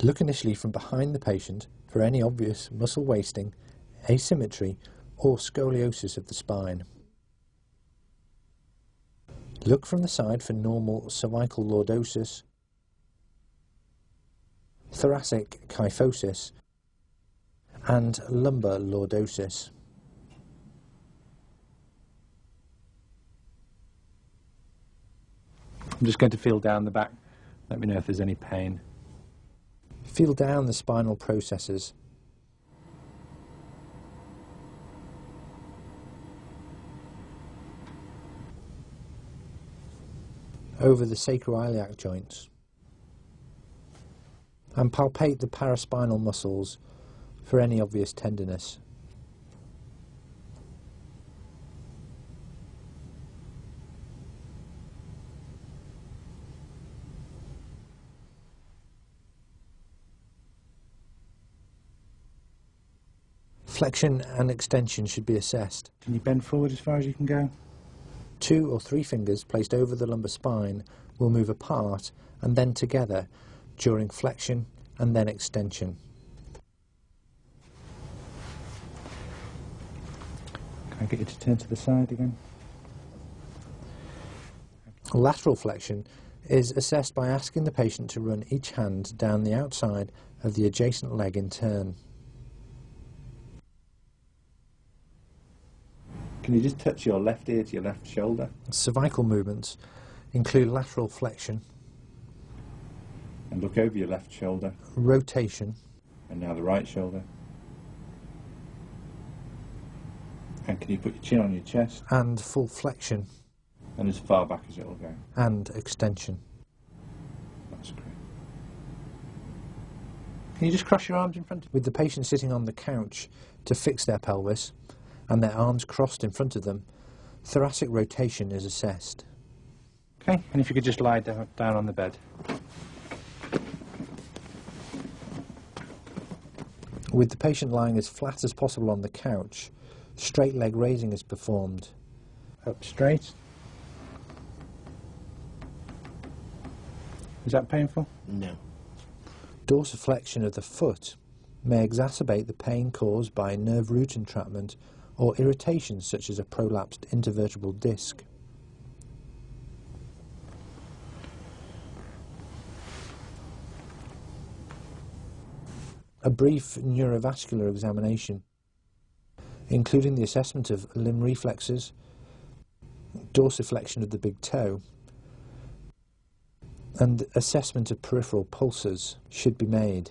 Look initially from behind the patient for any obvious muscle wasting, asymmetry or scoliosis of the spine. Look from the side for normal cervical lordosis, thoracic kyphosis and lumbar lordosis. I'm just going to feel down the back. Let me know if there's any pain. Feel down the spinal processes. Over the sacroiliac joints. And palpate the paraspinal muscles for any obvious tenderness. Flexion and extension should be assessed. Can you bend forward as far as you can go? 2 or 3 fingers placed over the lumbar spine will move apart and then together during flexion and then extension. Can I get you to turn to the side again? Lateral flexion is assessed by asking the patient to run each hand down the outside of the adjacent leg in turn. Can you just touch your left ear to your left shoulder? Cervical movements include lateral flexion, And look over your left shoulder. rotation, And now the right shoulder. And can you put your chin on your chest? and full flexion And as far back as it'll go. and extension. That's great. Can you just cross your arms in front of you? With the patient sitting on the couch to fix their pelvis and their arms crossed in front of them, thoracic rotation is assessed. Okay, and if you could just lie down on the bed. With the patient lying as flat as possible on the couch, straight leg raising is performed. Up straight. Is that painful? No. Dorsiflexion of the foot may exacerbate the pain caused by nerve root entrapment or irritations such as a prolapsed intervertebral disc. A brief neurovascular examination, including the assessment of limb reflexes, dorsiflexion of the big toe, and assessment of peripheral pulses should be made.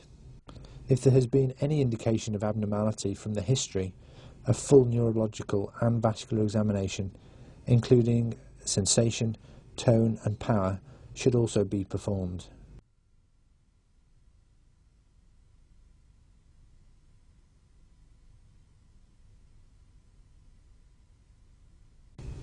If there has been any indication of abnormality from the history, a full neurological and vascular examination, including sensation, tone and power, should also be performed.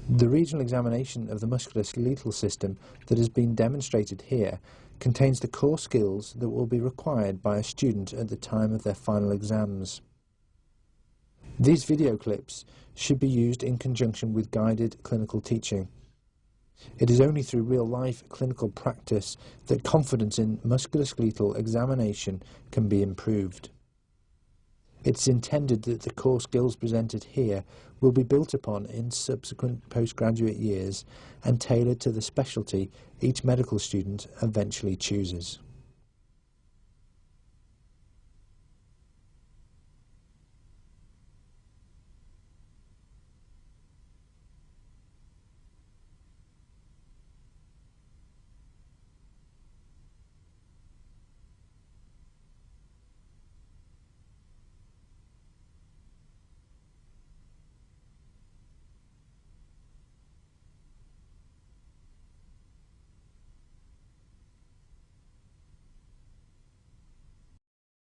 The regional examination of the musculoskeletal system that has been demonstrated here contains the core skills that will be required by a student at the time of their final exams. These video clips should be used in conjunction with guided clinical teaching. It is only through real-life clinical practice that confidence in musculoskeletal examination can be improved. It's intended that the core skills presented here will be built upon in subsequent postgraduate years and tailored to the specialty each medical student eventually chooses.